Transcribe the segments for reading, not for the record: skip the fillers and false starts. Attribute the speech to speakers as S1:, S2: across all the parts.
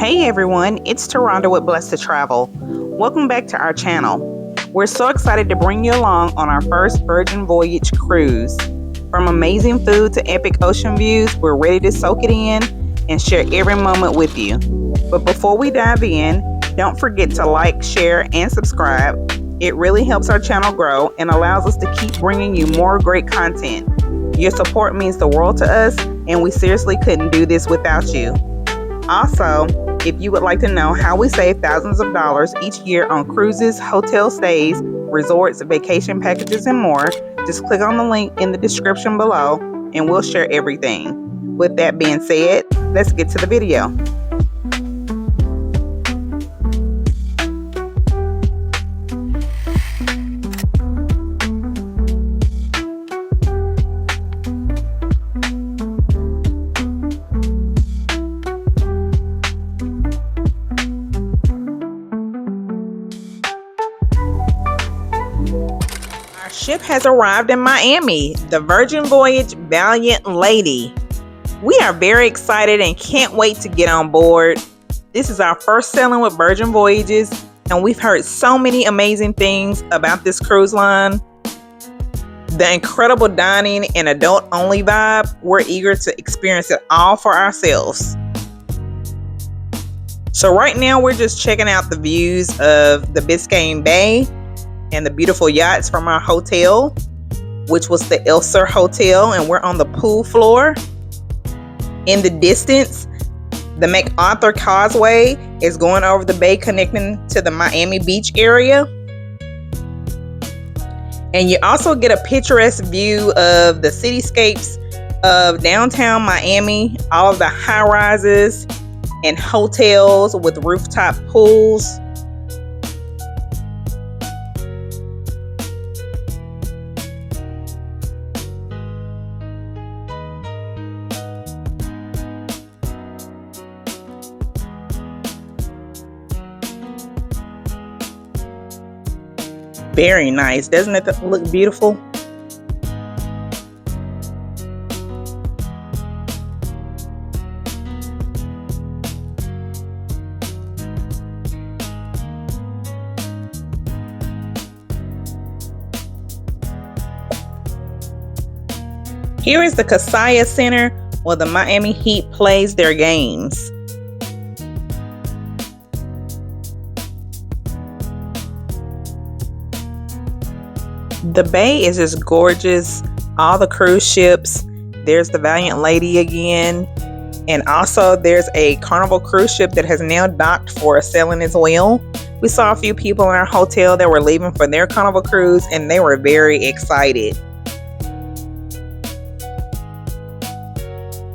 S1: Hey everyone, it's Taronda with Blessed to Travel. Welcome back to our channel. We're so excited to bring you along on our first Virgin Voyage cruise. From amazing food to epic ocean views, we're ready to soak it in and share every moment with you. But before we dive in, don't forget to like, share, and subscribe. It really helps our channel grow and allows us to keep bringing you more great content. Your support means the world to us, and we seriously couldn't do this without you. Also, if you would like to know how we save thousands of dollars each year on cruises, hotel stays, resorts, vacation packages, and more, just click on the link in the description below and we'll share everything. With that being said, let's get to the video. Ship has arrived in Miami, the Virgin Voyage Scarlet Lady. We are very excited and can't wait to get on board. This is our first sailing with Virgin Voyages, and we've heard so many amazing things about this cruise line. The incredible dining and adult-only vibe, we're eager to experience it all for ourselves. So right now we're just checking out the views of the Biscayne Bay and the beautiful yachts from our hotel, which was the Elser Hotel, and we're on the pool floor. In the distance, the MacArthur Causeway is going over the bay connecting to the Miami Beach area. And you also get a picturesque view of the cityscapes of downtown Miami, all of the high-rises and hotels with rooftop pools. Very nice. Doesn't it look beautiful? Here is the Casaya Center where the Miami Heat plays their games. The bay is just gorgeous. All the cruise ships. There's the Scarlet Lady again. And also there's a Carnival cruise ship that has now docked for a sailing as well. We saw a few people in our hotel that were leaving for their Carnival cruise and they were very excited.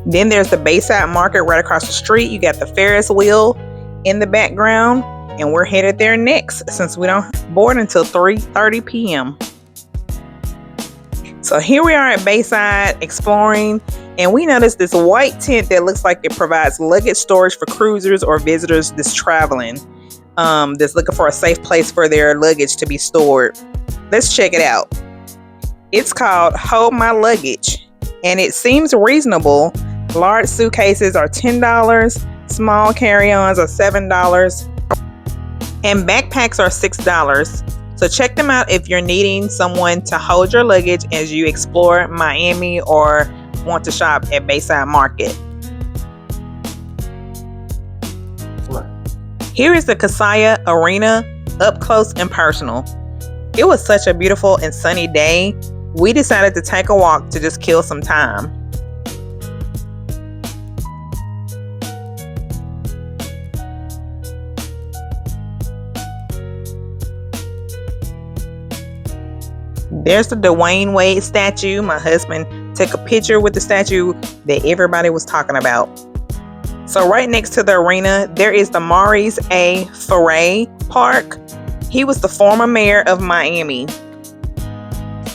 S1: Then there's the Bayside Market right across the street. You got the Ferris wheel in the background. And we're headed there next since we don't board until 3:30 p.m. So here we are at Bayside exploring, and we noticed this white tent that looks like it provides luggage storage for cruisers or visitors that's traveling, that's looking for a safe place for their luggage to be stored. Let's check it out. It's called Hold My Luggage, and it seems reasonable. Large suitcases are $10, small carry-ons are $7, and backpacks are $6. So check them out if you're needing someone to hold your luggage as you explore Miami or want to shop at Bayside Market. Here is the Casaya Arena up close and personal. It was such a beautiful and sunny day. We decided to take a walk to just kill some time. There's the Dwayne Wade statue. My husband took a picture with the statue that everybody was talking about. So right next to the arena, there is the Maurice A. Ferre Park. He was the former mayor of Miami.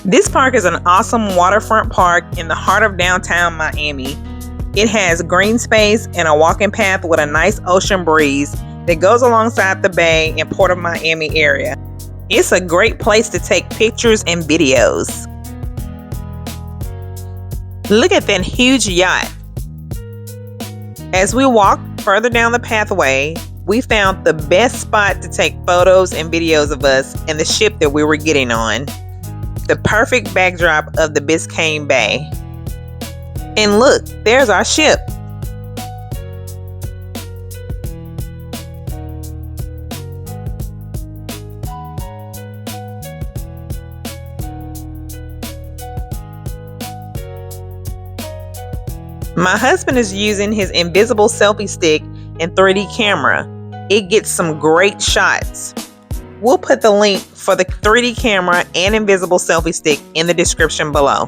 S1: This park is an awesome waterfront park in the heart of downtown Miami. It has green space and a walking path with a nice ocean breeze that goes alongside the bay and Port of Miami area. It's a great place to take pictures and videos. Look at that huge yacht. As we walk further down the pathway, we found the best spot to take photos and videos of us and the ship that we were getting on. The perfect backdrop of the Biscayne Bay. And look, there's our ship. My husband is using his invisible selfie stick and 3D camera. It gets some great shots. We'll put the link for the 3D camera and invisible selfie stick in the description below.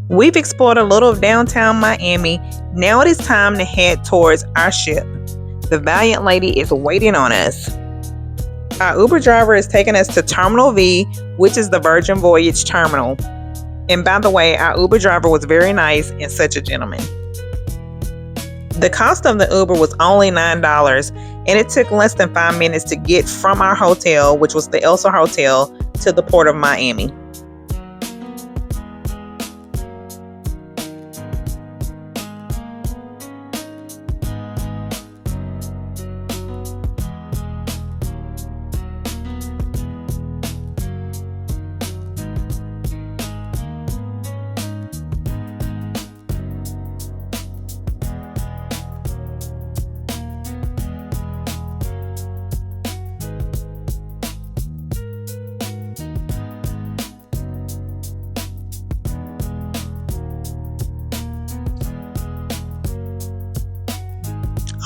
S1: We've explored a little of downtown Miami. Now it is time to head towards our ship. The Valiant Lady is waiting on us. Our Uber driver is taking us to Terminal V, which is the Virgin Voyage terminal. And by the way, our Uber driver was very nice and such a gentleman. The cost of the Uber was only $9, and it took less than 5 minutes to get from our hotel, which was the Elsa Hotel, to the port of Miami.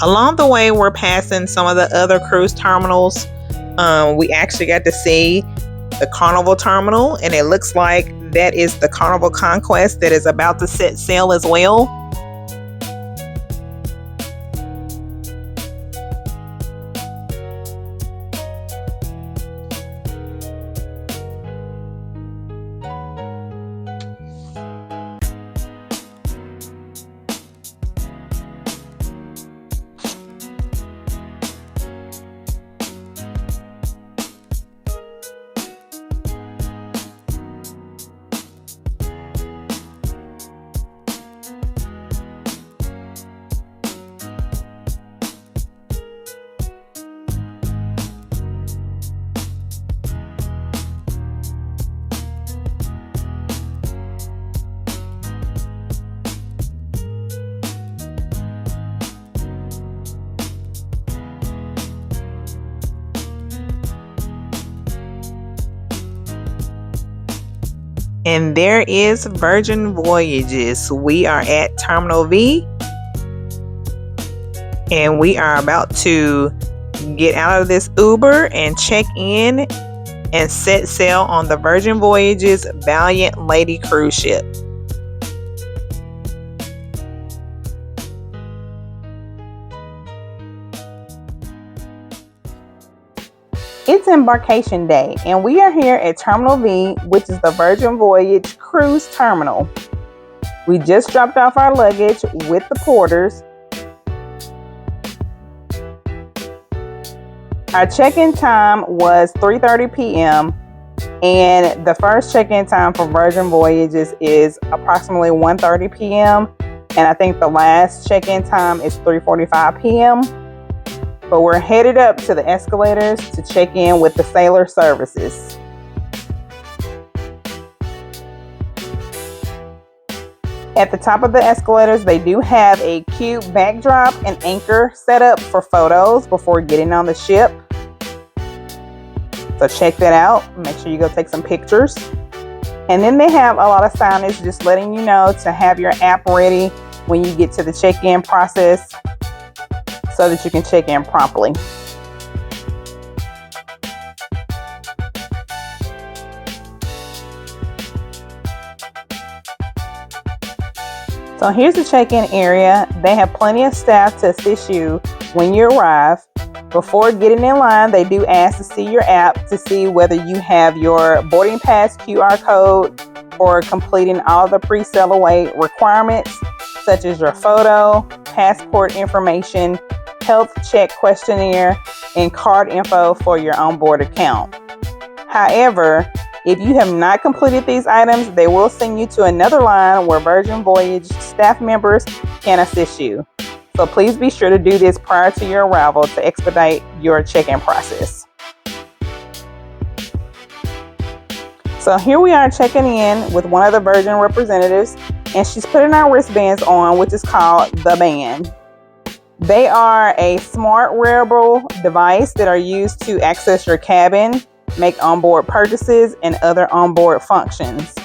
S1: Along the way, we're passing some of the other cruise terminals. We actually got to see the Carnival terminal, and it looks like that is the Carnival Conquest that is about to set sail as well. And there is Virgin Voyages. We are at Terminal V, and we are about to get out of this Uber and check in and set sail on the Virgin Voyages Valiant Lady cruise ship. It's embarkation day, and we are here at Terminal V, which is the Virgin Voyage cruise terminal. We just dropped off our luggage with the porters. Our check-in time was 3:30 p.m. and the first check-in time for Virgin Voyages is approximately 1:30 p.m. and I think the last check-in time is 3:45 p.m. But we're headed up to the escalators to check in with the sailor services. At the top of the escalators, they do have a cute backdrop and anchor set up for photos before getting on the ship. So check that out. Make sure you go take some pictures. And then they have a lot of signage just letting you know to have your app ready when you get to the check-in process, so that you can check in promptly. So here's the check-in area. They have plenty of staff to assist you when you arrive. Before getting in line, they do ask to see your app to see whether you have your boarding pass QR code or completing all the pre-sail away requirements, such as your photo, passport information, health check questionnaire, and card info for your onboard account. However, if you have not completed these items, they will send you to another line where Virgin Voyage staff members can assist you. So please be sure to do this prior to your arrival to expedite your check-in process. So here we are checking in with one of the Virgin representatives, and she's putting our wristbands on, which is called the band. They are a smart wearable device that are used to access your cabin, make onboard purchases, and other onboard functions.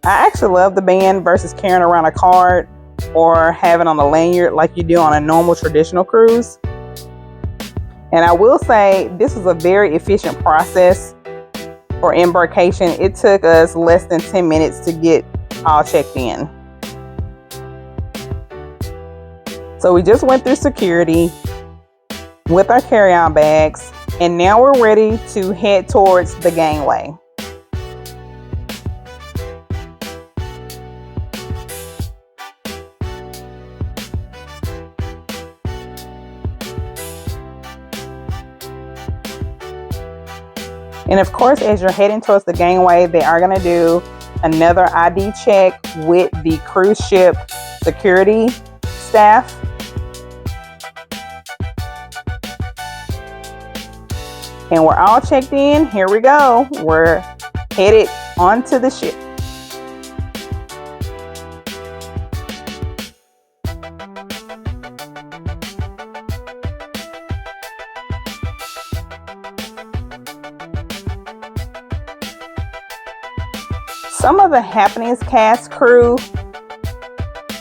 S1: I actually love the band versus carrying around a card or having on a lanyard like you do on a normal traditional cruise. And I will say this is a very efficient process for embarkation. It took us less than 10 minutes to get all checked in. So we just went through security with our carry-on bags, and now we're ready to head towards the gangway. And of course, as you're heading towards the gangway, they are going to do another ID check with the cruise ship security staff. And we're all checked in. Here we go. We're headed onto the ship. Some of the Happenings cast crew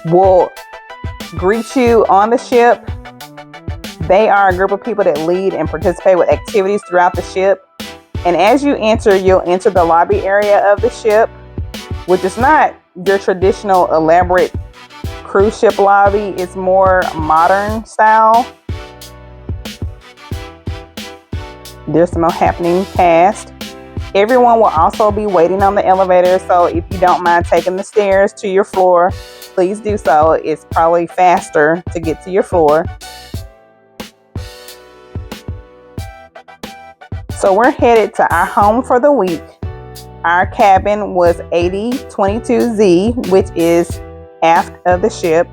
S1: will greet you on the ship. They are a group of people that lead and participate with activities throughout the ship. And as you enter, you'll enter the lobby area of the ship, which is not your traditional elaborate cruise ship lobby. It's more modern style. There's some Happening cast. Everyone will also be waiting on the elevator, so if you don't mind taking the stairs to your floor, please do so. It's probably faster to get to your floor. So we're headed to our home for the week. Our cabin was 8022Z, which is aft of the ship.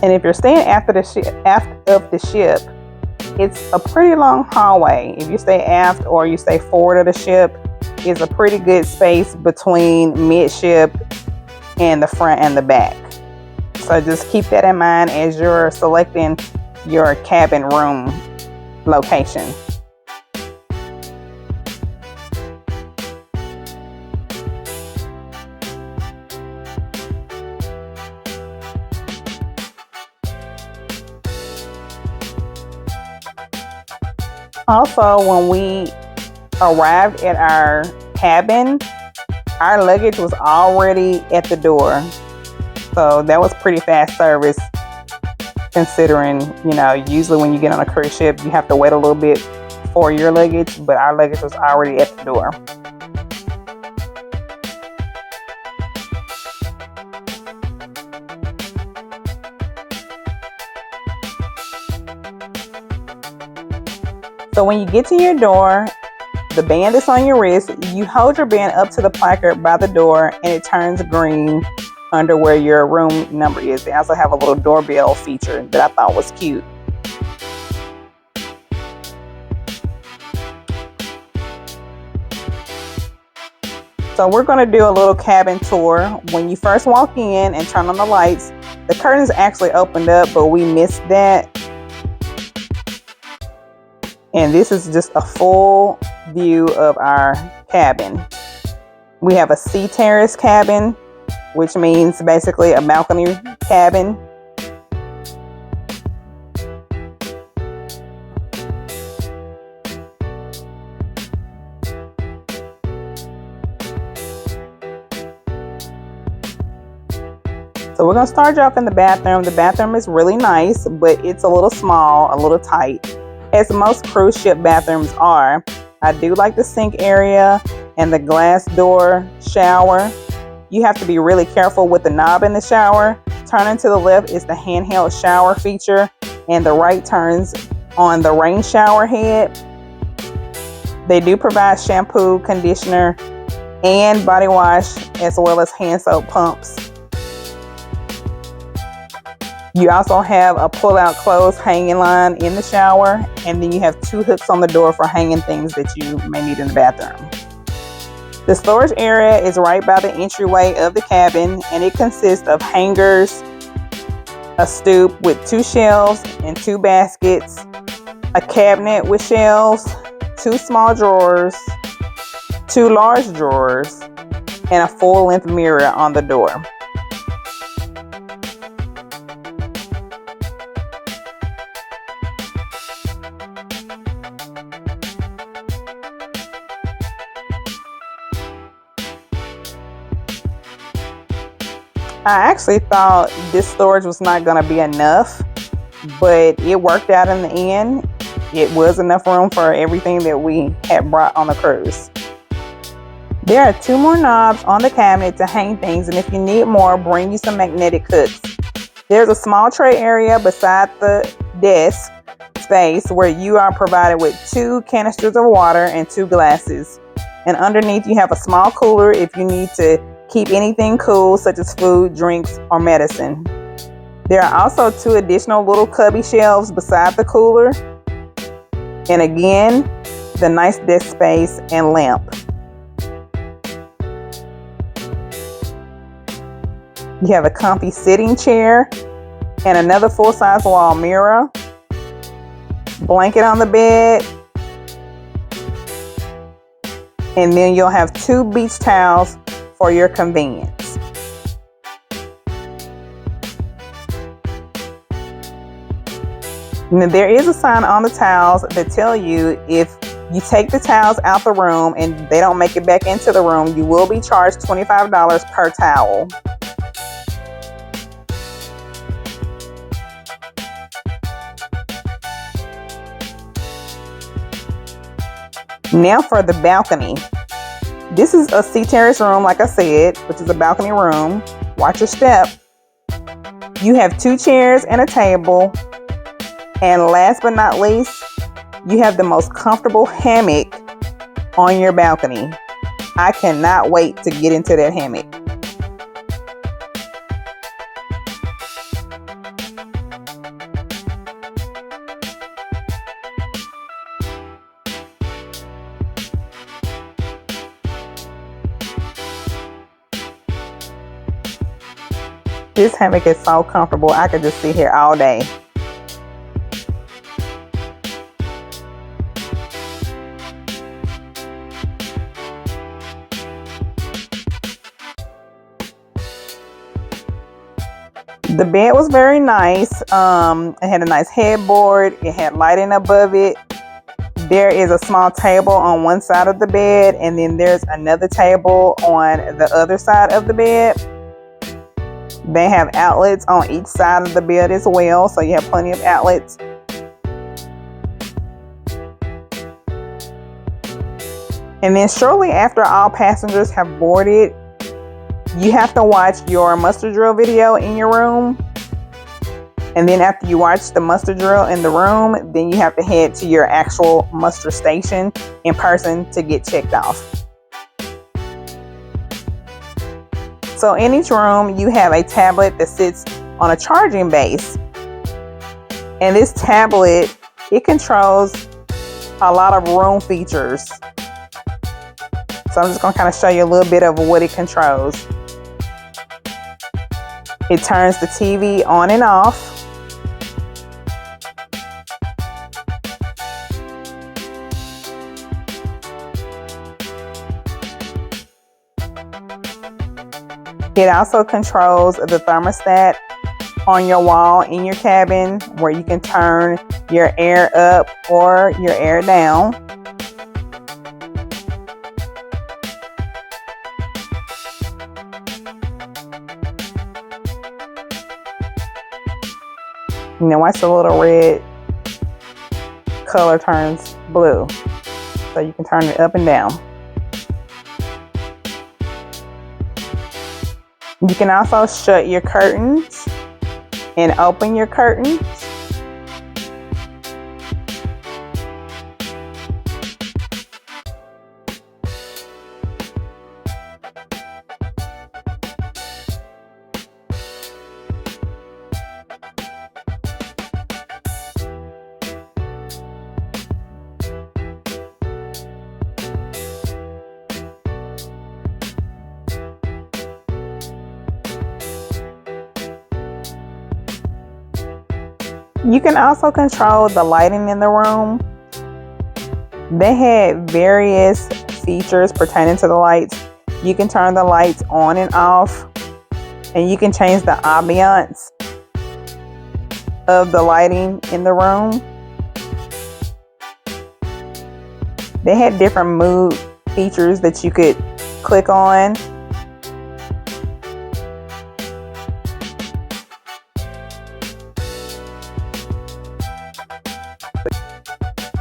S1: And if you're staying aft of the ship, it's a pretty long hallway. If you stay aft or you stay forward of the ship, it's a pretty good space between midship and the front and the back. So just keep that in mind as you're selecting your cabin room location. Also, when we arrived at our cabin, our luggage was already at the door. So that was pretty fast service, considering, usually when you get on a cruise ship, you have to wait a little bit for your luggage, but our luggage was already at the door. So when you get to your door, the band is on your wrist. You hold your band up to the placard by the door and it turns green under where your room number is. They also have a little doorbell feature that I thought was cute. So we're going to do a little cabin tour. When you first walk in and turn on the lights, the curtains actually opened up, but we missed that. And this is just a full view of our cabin. We have a sea terrace cabin, which means basically a balcony cabin. So we're going to start you off in the bathroom. The bathroom is really nice, but it's a little small, a little tight, as most cruise ship bathrooms are. I do like the sink area and the glass door shower. You have to be really careful with the knob in the shower. Turning to the left is the handheld shower feature, and the right turns on the rain shower head. They do provide shampoo, conditioner, and body wash, as well as hand soap pumps. You also have a pull-out clothes hanging line in the shower, and then you have 2 hooks on the door for hanging things that you may need in the bathroom. The storage area is right by the entryway of the cabin, and it consists of hangers, a stoop with 2 shelves and 2 baskets, a cabinet with shelves, 2 small drawers, 2 large drawers, and a full-length mirror on the door. I actually thought this storage was not going to be enough, but it worked out in the end. It was enough room for everything that we had brought on the cruise. There are 2 more knobs on the cabinet to hang things, and if you need more, bring you some magnetic hooks. There's a small tray area beside the desk space where you are provided with 2 canisters of water and 2 glasses. And underneath you have a small cooler if you need to keep anything cool, such as food, drinks, or medicine. There are also 2 additional little cubby shelves beside the cooler. And again, the nice desk space and lamp. You have a comfy sitting chair and another full-size wall mirror, blanket on the bed, and then you'll have 2 beach towels for your convenience. Now, there is a sign on the towels that tell you if you take the towels out the room and they don't make it back into the room, you will be charged $25 per towel. Now for the balcony. This is a sea terrace room, like I said, which is a balcony room. Watch your step. You have 2 chairs and a table. And last but not least, you have the most comfortable hammock on your balcony. I cannot wait to get into that hammock. This hammock is so comfortable. I could just sit here all day. The bed was very nice. It had a nice headboard. It had lighting above it. There is a small table on one side of the bed, and then there's another table on the other side of the bed. They have outlets on each side of the bed as well, so you have plenty of outlets. And then shortly after all passengers have boarded, you have to watch your muster drill video in your room. And then after you watch the muster drill in the room, then you have to head to your actual muster station in person to get checked off. So in each room, you have a tablet that sits on a charging base. And this tablet, it controls a lot of room features. So I'm just going to kind of show you a little bit of what it controls. It turns the TV on and off. It also controls the thermostat on your wall in your cabin, where you can turn your air up or your air down. And then watch the little red color turns blue. So you can turn it up and down. You can also shut your curtains and open your curtains. You can also control the lighting in the room. They had various features pertaining to the lights. You can turn the lights on and off, and you can change the ambiance of the lighting in the room. They had different mood features that you could click on.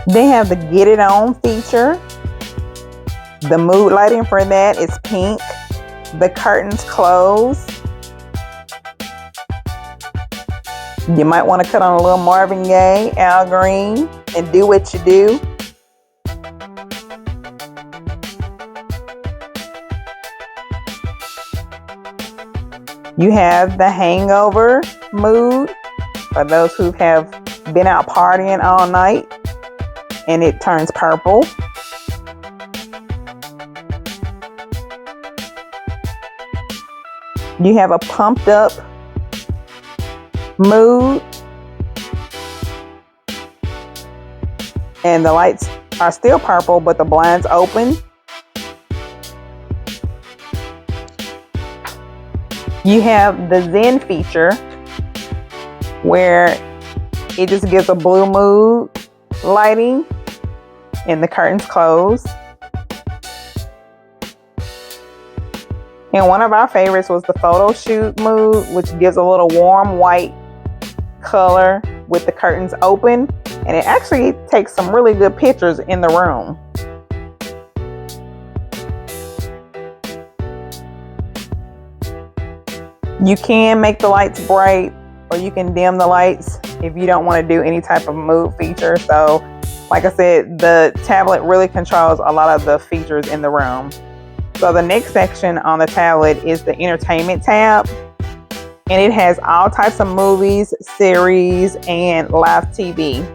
S1: They have the Get It On feature. The mood lighting for that is pink. The curtains close. You might want to cut on a little Marvin Gaye, Al Green, and do what you do. You have the hangover mood for those who have been out partying all night, and it turns purple. You have a pumped up mood, and the lights are still purple, but the blinds open. You have the Zen feature, where it just gives a blue mood lighting and the curtains close. And one of our favorites was the photo shoot mood, which gives a little warm white color with the curtains open, and it actually takes some really good pictures in the room. You can make the lights bright, or you can dim the lights if you don't want to do any type of mood feature. So like I said, the tablet really controls a lot of the features in the room. So the next section on the tablet is the entertainment tab, and it has all types of movies, series, and live TV.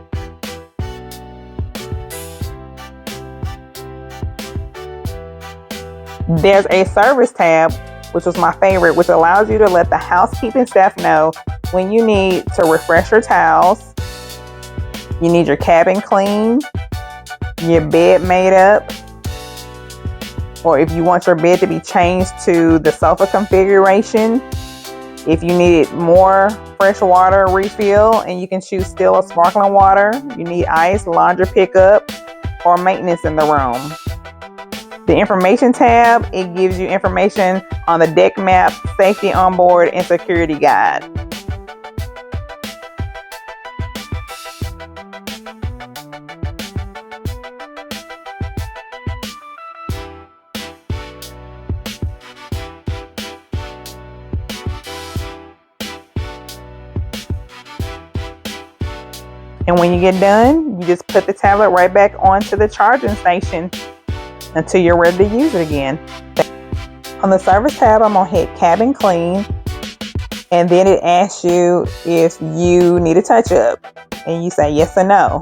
S1: There's a service tab, which was my favorite, which allows you to let the housekeeping staff know when you need to refresh your towels, you need your cabin clean, your bed made up, or if you want your bed to be changed to the sofa configuration, if you need more fresh water refill, and you can choose still or sparkling water, you need ice, laundry pickup, or maintenance in the room. The information tab, it gives you information on the deck map, safety on board, and security guide. And when you get done, you just put the tablet right back onto the charging station until you're ready to use it again. On the service tab, I'm gonna hit cabin clean, and then it asks you if you need a touch up, and you say yes or no.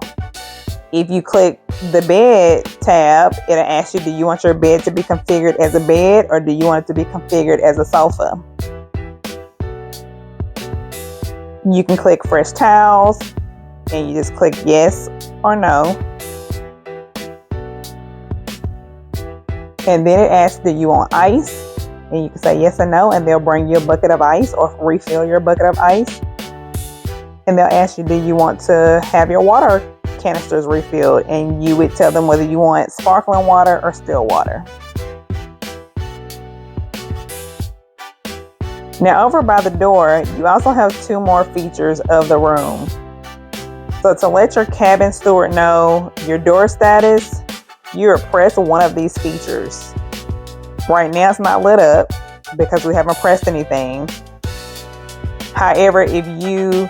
S1: If you click the bed tab, it'll ask you, do you want your bed to be configured as a bed, or do you want it to be configured as a sofa? You can click fresh towels, and you just click yes or no. And then it asks, do you want ice? And you can say yes or no, and they'll bring you a bucket of ice or refill your bucket of ice. And they'll ask you, do you want to have your water canisters refilled? And you would tell them whether you want sparkling water or still water. Now over by the door, you also have 2 more features of the room. So to let your cabin steward know your door status, you press one of these features. Right now it's not lit up because we haven't pressed anything. However, if you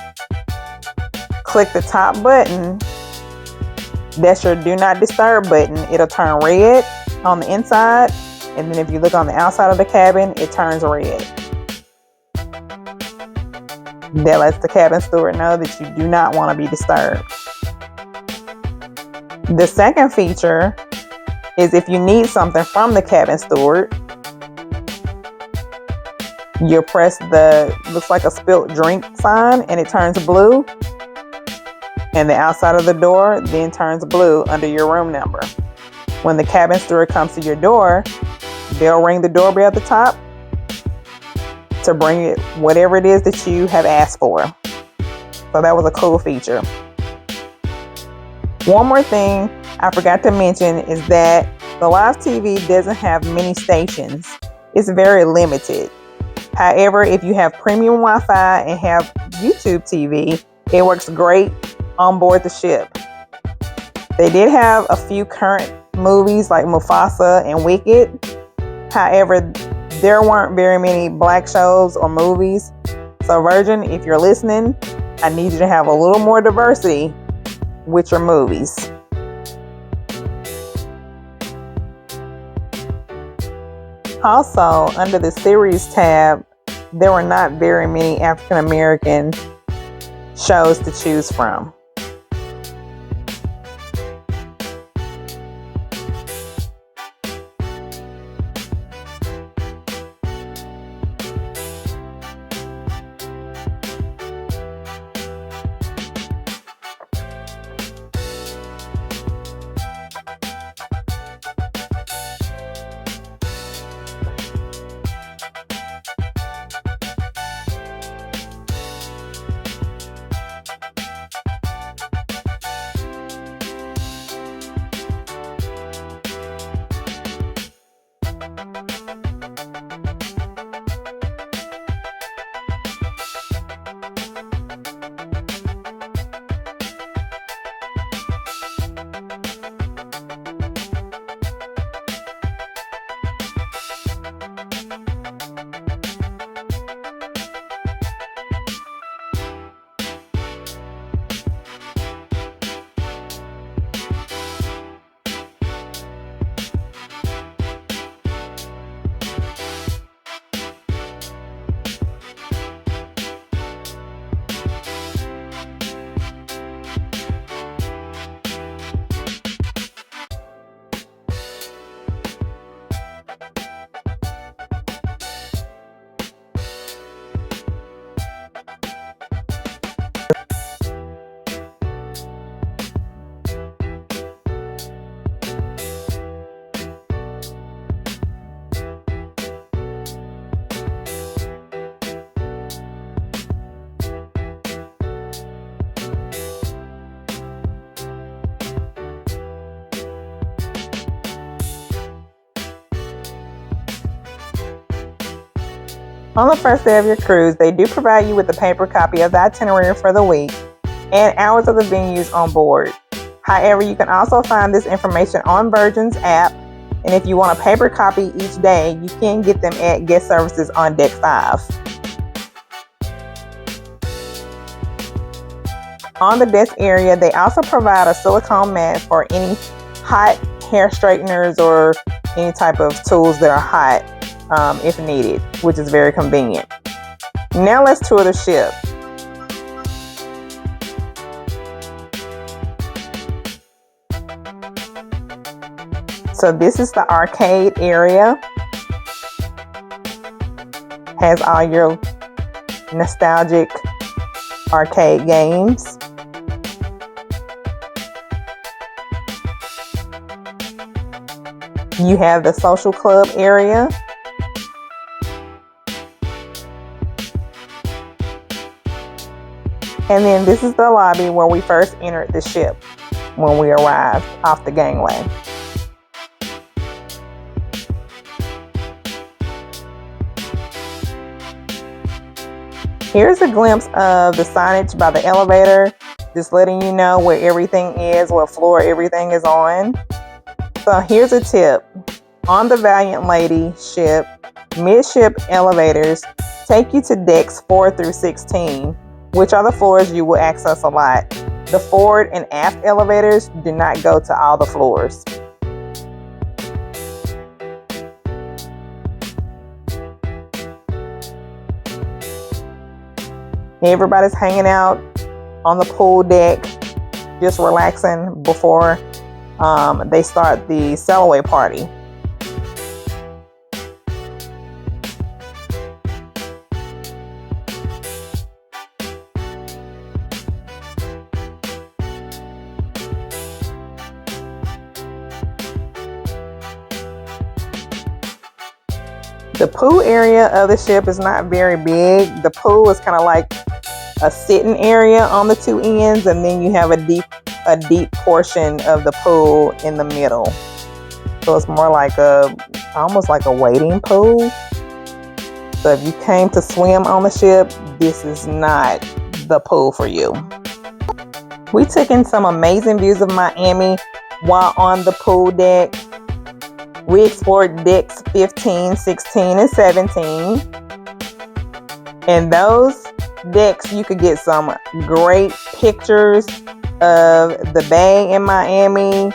S1: click the top button, that's your do not disturb button. It'll turn red on the inside, and then if you look on the outside of the cabin, it turns red. That lets the cabin steward know that you do not want to be disturbed. The second feature is if you need something from the cabin steward, you press the looks like a spilt drink sign and it turns blue, and the outside of the door then turns blue under your room number. When the cabin steward comes to your door, they'll ring the doorbell at the top to bring it whatever it is that you have asked for. So that was a cool feature. One more thing I forgot to mention is that the live TV doesn't have many stations. It's very limited. However, if you have premium Wi-Fi and have YouTube TV, it works great on board the ship. They did have a few current movies like Mufasa and Wicked. However, there weren't very many black shows or movies. So Virgin, if you're listening, I need you to have a little more diversity with your movies. Also, under the series tab, there were not very many African American shows to choose from. On the first day of your cruise, they do provide you with a paper copy of the itinerary for the week and hours of the venues on board. However, you can also find this information on Virgin's app, and if you want a paper copy each day, you can get them at guest services on deck 5. On the desk area, they also provide a silicone mat for any hot hair straighteners or any type of tools that are hot if needed, which is very convenient. Now let's tour the ship. So this is the arcade area. Has all your nostalgic arcade games. You have the social club area. And then this is the lobby where we first entered the ship when we arrived off the gangway. Here's a glimpse of the signage by the elevator, just letting you know where everything is, what floor everything is on. So here's a tip. On the Valiant Lady ship, midship elevators take you to decks 4 through 16, which are the floors you will access a lot. The forward and aft elevators do not go to all the floors. Everybody's hanging out on the pool deck, just relaxing before they start the sail-away party. The pool area of the ship is not very big. The pool is kind of like a sitting area on the two ends, and then you have a deep portion of the pool in the middle. So it's more like almost like a wading pool. So if you came to swim on the ship, this is not the pool for you. We took in some amazing views of Miami while on the pool deck. We explored decks 15, 16, and 17. And those decks, you could get some great pictures of the bay in Miami,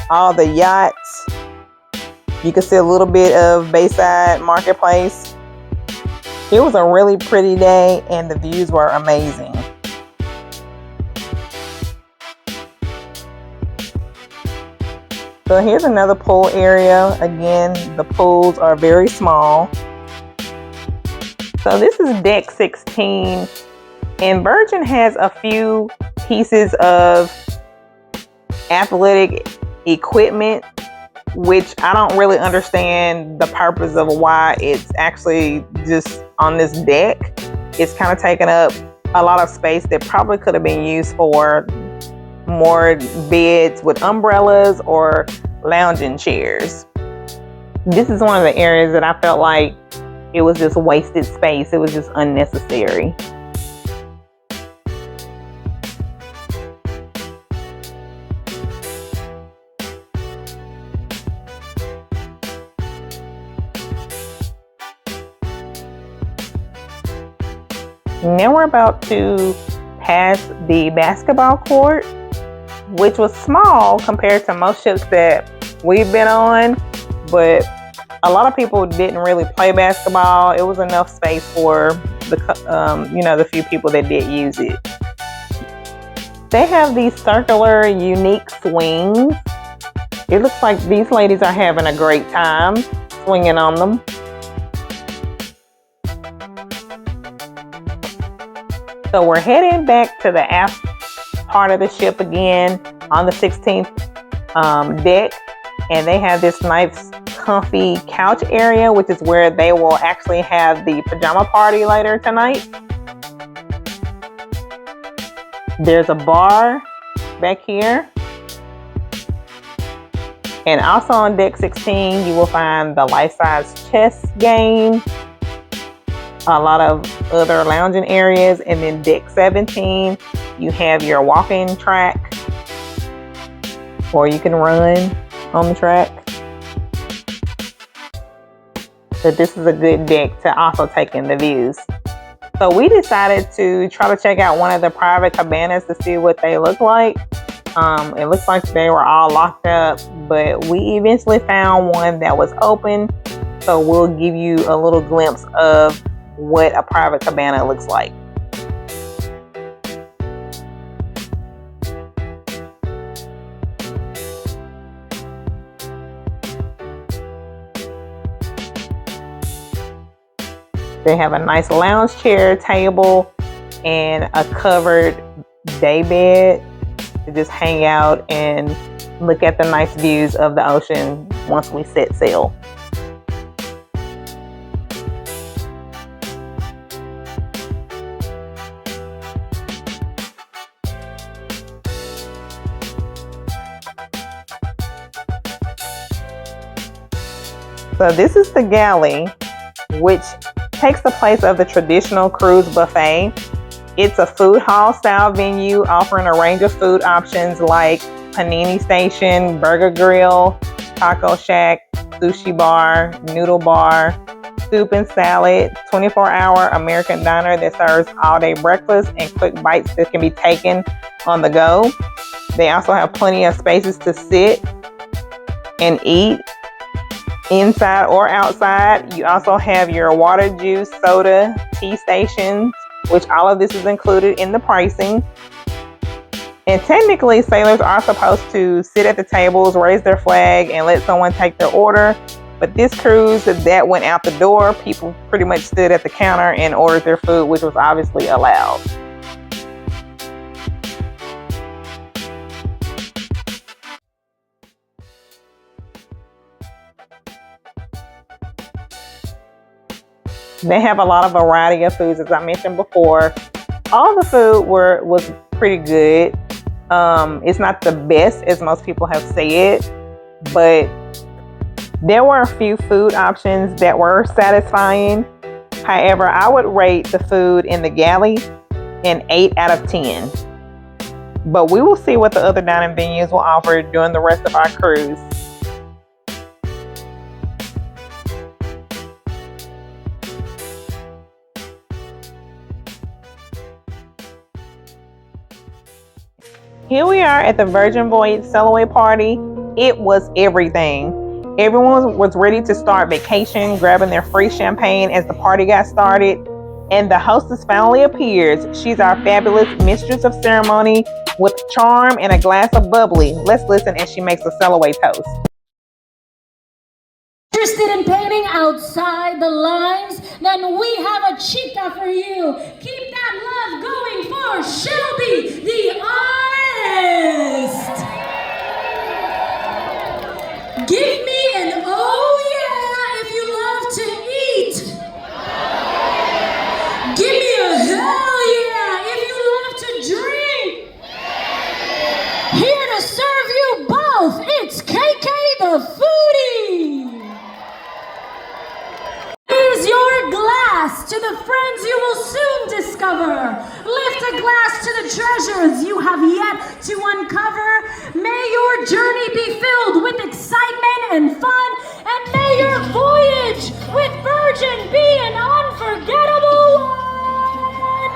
S1: all the yachts. You can see a little bit of Bayside Marketplace. It was a really pretty day and the views were amazing. So here's another pool area. Again, the pools are very small. So this is deck 16, and Virgin has a few pieces of athletic equipment, which I don't really understand the purpose of why it's actually just on this deck. It's kind of taking up a lot of space that probably could have been used for more beds with umbrellas or lounging chairs. This is one of the areas that I felt like it was just wasted space. It was just unnecessary. Now we're about to pass the basketball court, which was small compared to most ships that we've been on, but a lot of people didn't really play basketball. It was enough space for the few people that did use it. They have these circular, unique swings. It looks like these ladies are having a great time swinging on them. So we're heading back to the aft part of the ship again on the 16th deck, and they have this nice comfy couch area, which is where they will actually have the pajama party later tonight. There's a bar back here, and also on deck 16 you will find the life-size chess game, a lot of other lounging areas, and then deck 17 you have your walking track, or you can run on the track. So this is a good deck to also take in the views. So we decided to try to check out one of the private cabanas to see what they look like. It looks like they were all locked up, but we eventually found one that was open. So we'll give you a little glimpse of what a private cabana looks like. They have a nice lounge chair, table, and a covered day bed to just hang out and look at the nice views of the ocean once we set sail. So this is the Galley, which takes the place of the traditional cruise buffet. It's a food hall style venue offering a range of food options like panini station, burger grill, taco shack, sushi bar, noodle bar, soup and salad, 24-hour American diner that serves all-day breakfast and quick bites that can be taken on the go. They also have plenty of spaces to sit and eat inside or outside. You also have your water, juice, soda, tea stations, which all of this is included in the pricing. And technically, sailors are supposed to sit at the tables, raise their flag, and let someone take their order. But this cruise, that went out the door. People pretty much stood at the counter and ordered their food, which was obviously allowed. They have a lot of variety of foods, as I mentioned before. All the food was pretty good. It's not the best, as most people have said, but there were a few food options that were satisfying. However, I would rate the food in the Galley an 8 out of 10. But we will see what the other dining venues will offer during the rest of our cruise. Here we are at the Virgin Voyage Sail-Away Party. It was everything. Everyone was ready to start vacation, grabbing their free champagne as the party got started. And the hostess finally appears. She's our fabulous mistress of ceremony with charm and a glass of bubbly. Let's listen as she makes a sail-away toast.
S2: Interested in painting outside the lines? Then we have a chica for you. Keep that love going for Shelby, the artist. Give me an oh yeah if you love to eat. Give me a hell yeah if you love to drink. Here to serve you both, it's KK the foodie. Raise your glass to the friends you will soon discover. Lift a glass to the treasures you have yet to uncover. May your journey be filled with excitement and fun, and may your voyage with Virgin be an unforgettable one.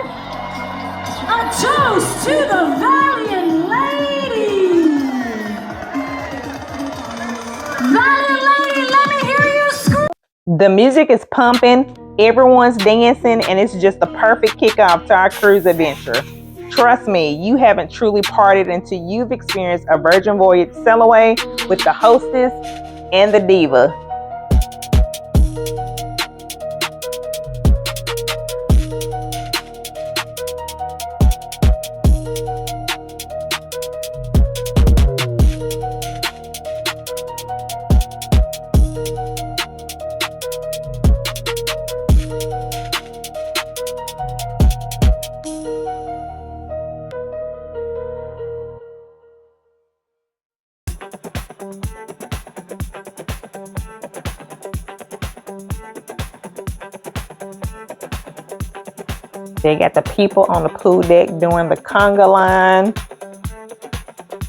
S2: A toast to the Valiant Lady. Valiant Lady, let me hear you scream.
S1: The music is pumping, everyone's dancing, and it's just the perfect kickoff to our cruise adventure. Trust me, you haven't truly partied until you've experienced a Virgin Voyage sail-away with the hostess and the diva. They got the people on the pool deck doing the conga line.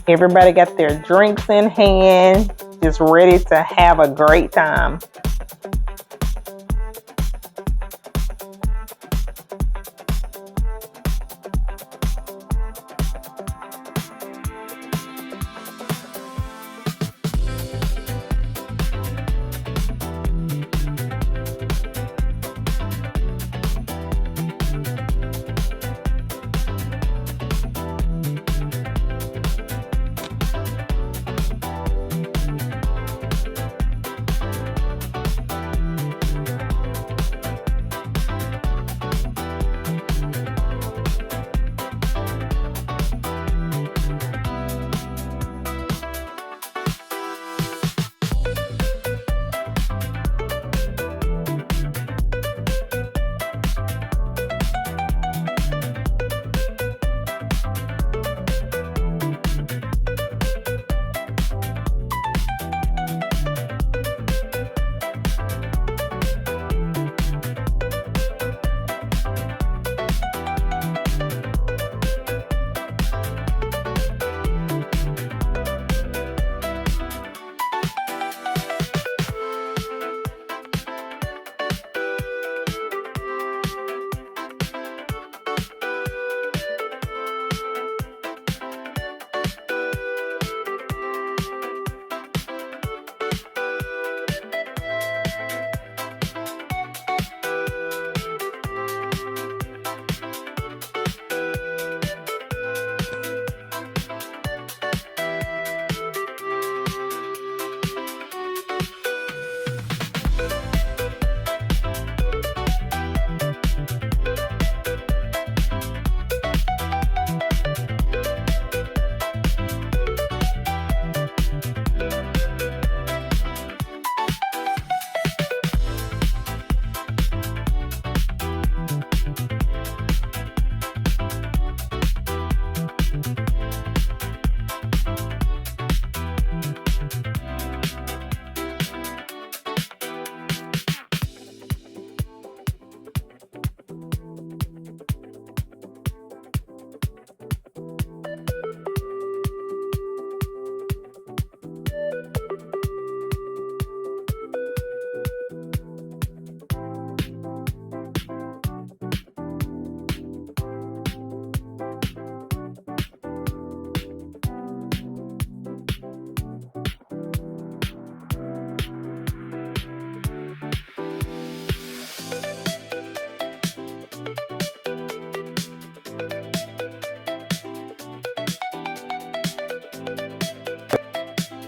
S1: Everybody got their drinks in hand, just ready to have a great time.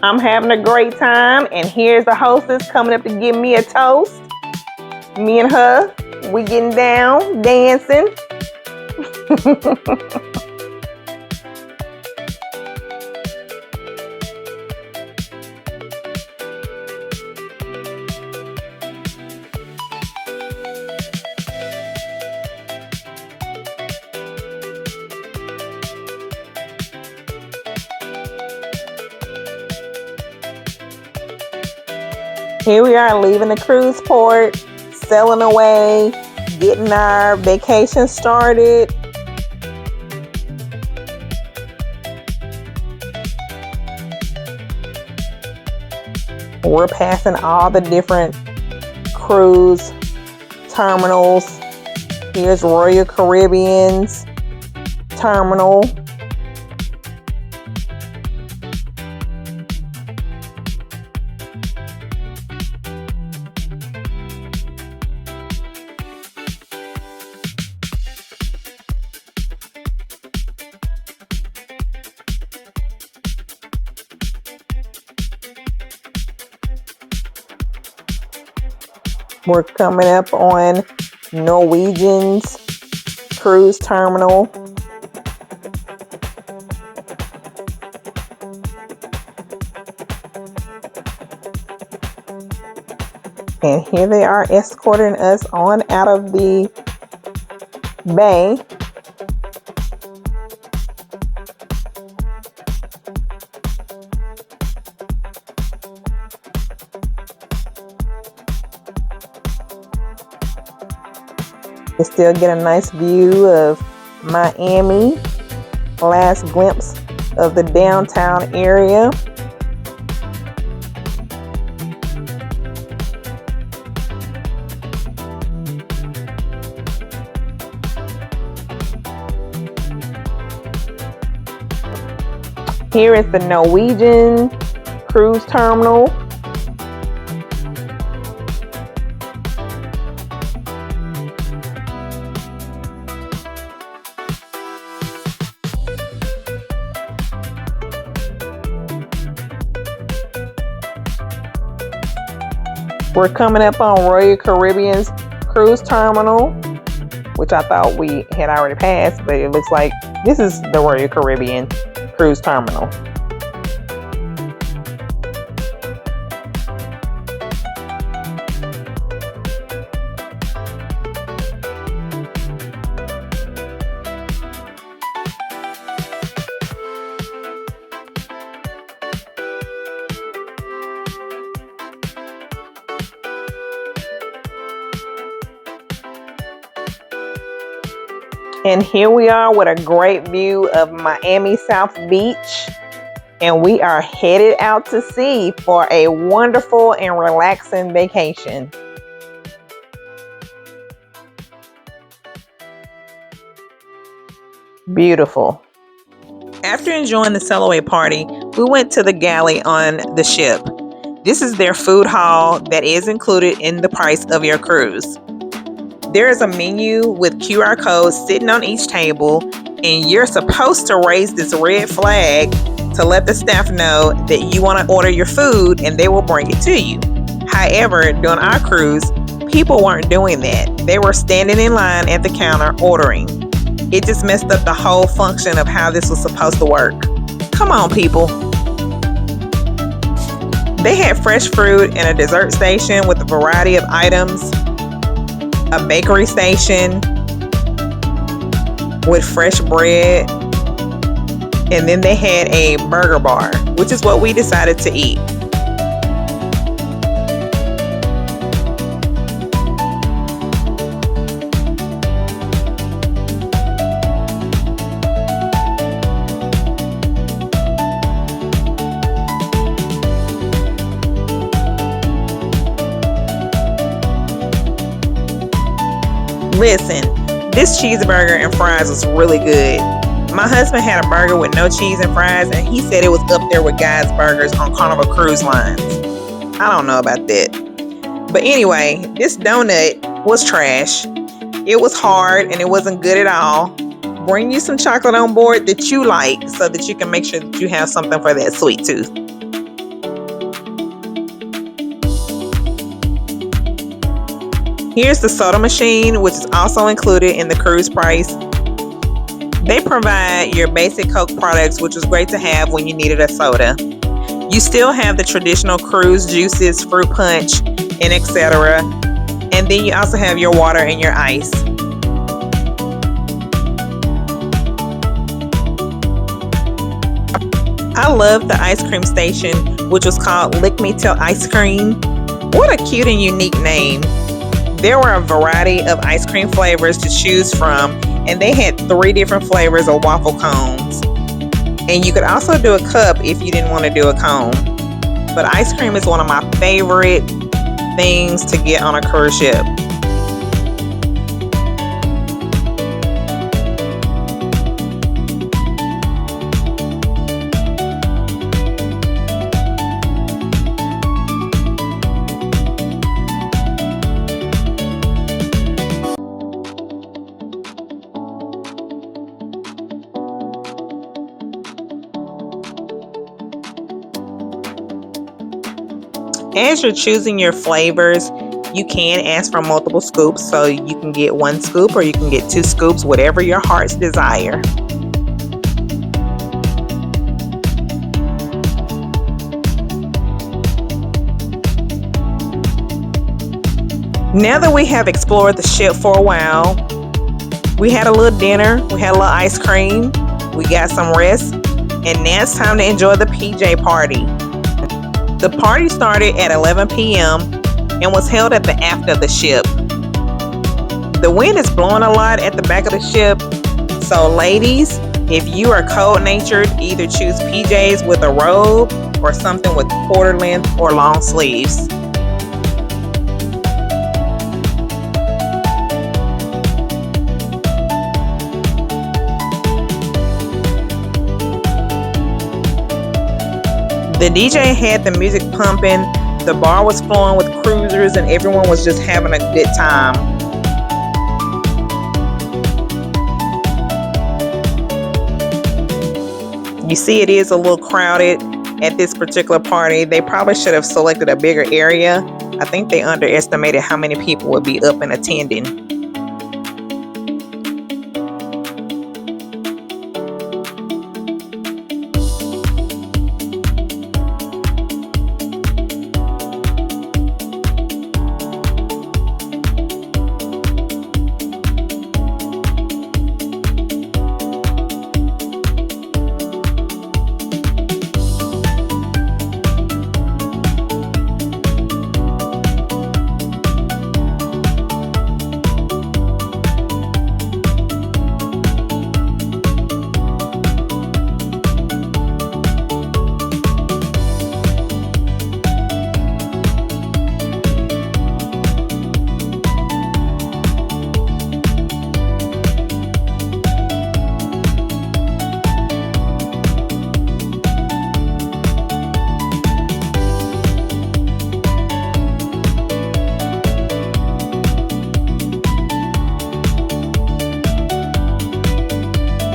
S1: I'm having a great time, and here's the hostess coming up to give me a toast. Me and her, we getting down, dancing. Here we are leaving the cruise port, sailing away, getting our vacation started. We're passing all the different cruise terminals. Here's Royal Caribbean's terminal. We're coming up on Norwegian's cruise terminal. And here they are escorting us on out of the bay. You still get a nice view of Miami. Last glimpse of the downtown area. Here is the Norwegian cruise terminal. We're coming up on Royal Caribbean's cruise terminal, which I thought we had already passed, but it looks like this is the Royal Caribbean cruise terminal. And here we are with a great view of Miami South Beach. And we are headed out to sea for a wonderful and relaxing vacation. Beautiful. After enjoying the sail-away party, we went to the Galley on the ship. This is their food hall that is included in the price of your cruise. There is a menu with QR codes sitting on each table, and you're supposed to raise this red flag to let the staff know that you want to order your food and they will bring it to you. However, during our cruise, people weren't doing that. They were standing in line at the counter ordering. It just messed up the whole function of how this was supposed to work. Come on, people. They had fresh fruit and a dessert station with a variety of items. A bakery station with fresh bread, and then they had a burger bar, which is what we decided to eat. Listen, this cheeseburger and fries was really good. My husband had a burger with no cheese and fries, and he said it was up there with Guy's Burgers on Carnival Cruise Lines. I don't know about that. But anyway, this donut was trash. It was hard and it wasn't good at all. Bring you some chocolate on board that you like so that you can make sure that you have something for that sweet tooth. Here's the soda machine, which is also included in the cruise price. They provide your basic Coke products, which was great to have when you needed a soda. You still have the traditional cruise juices, fruit punch, and etc. And then you also have your water and your ice. I love the ice cream station, which was called Lick Me Till Ice Cream. What a cute and unique name. There were a variety of ice cream flavors to choose from, and they had 3 different flavors of waffle cones. And you could also do a cup if you didn't want to do a cone. But ice cream is one of my favorite things to get on a cruise ship. As you're choosing your flavors, you can ask for multiple scoops, so you can get 1 scoop or you can get 2 scoops, whatever your heart's desire. Now that we have explored the ship for a while, we had a little dinner, we had a little ice cream, we got some rest, and now it's time to enjoy the PJ party. The party started at 11 p.m. and was held at the aft of the ship. The wind is blowing a lot at the back of the ship, so ladies, if you are cold-natured, either choose PJs with a robe or something with quarter length or long sleeves. The DJ had the music pumping, the bar was flowing with cruisers, and everyone was just having a good time. You see, it is a little crowded at this particular party. They probably should have selected a bigger area. I think they underestimated how many people would be up and attending.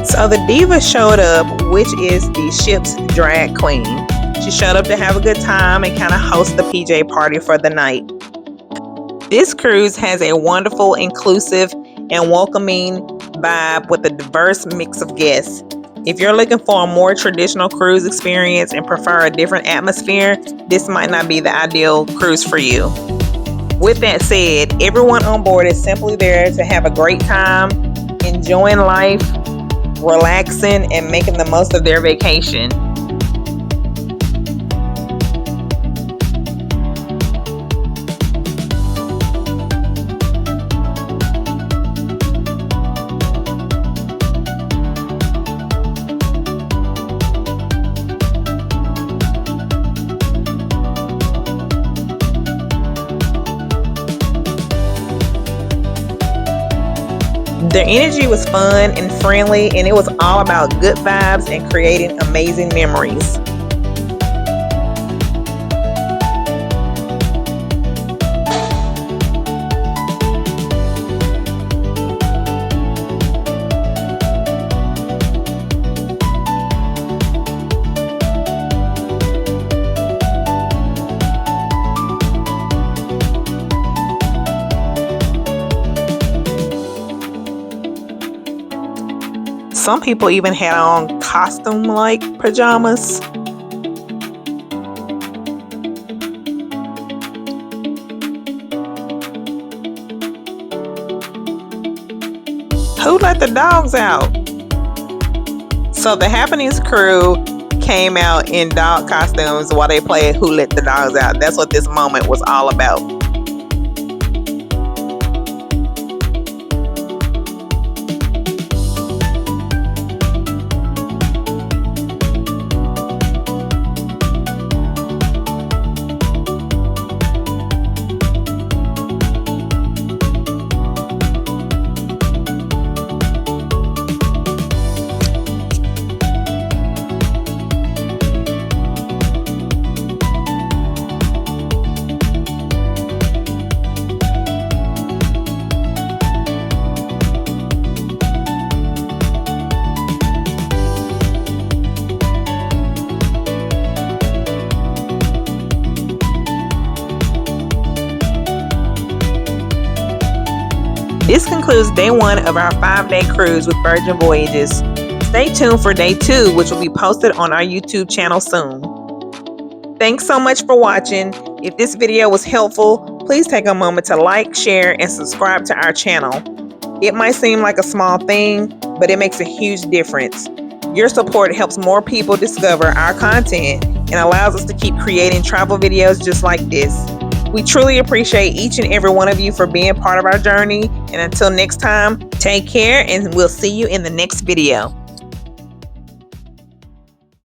S1: So the diva showed up, which is the ship's drag queen. She showed up to have a good time and kind of host the PJ party for the night. This cruise has a wonderful, inclusive, and welcoming vibe with a diverse mix of guests. If you're looking for a more traditional cruise experience and prefer a different atmosphere, this might not be the ideal cruise for you. With that said, everyone on board is simply there to have a great time, enjoying life, relaxing, and making the most of their vacation. Their energy was fun and friendly, and it was all about good vibes and creating amazing memories. Some people even had on costume-like pajamas. Who let the dogs out? So the Happenings crew came out in dog costumes while they played Who Let the Dogs Out. That's what this moment was all about. This concludes day 1 of our 5-day cruise with Virgin Voyages. Stay tuned for day 2, which will be posted on our YouTube channel soon. Thanks so much for watching. If this video was helpful, please take a moment to like, share, and subscribe to our channel. It might seem like a small thing, but it makes a huge difference. Your support helps more people discover our content and allows us to keep creating travel videos just like this. We truly appreciate each and every one of you for being part of our journey. And until next time, take care and we'll see you in the next video.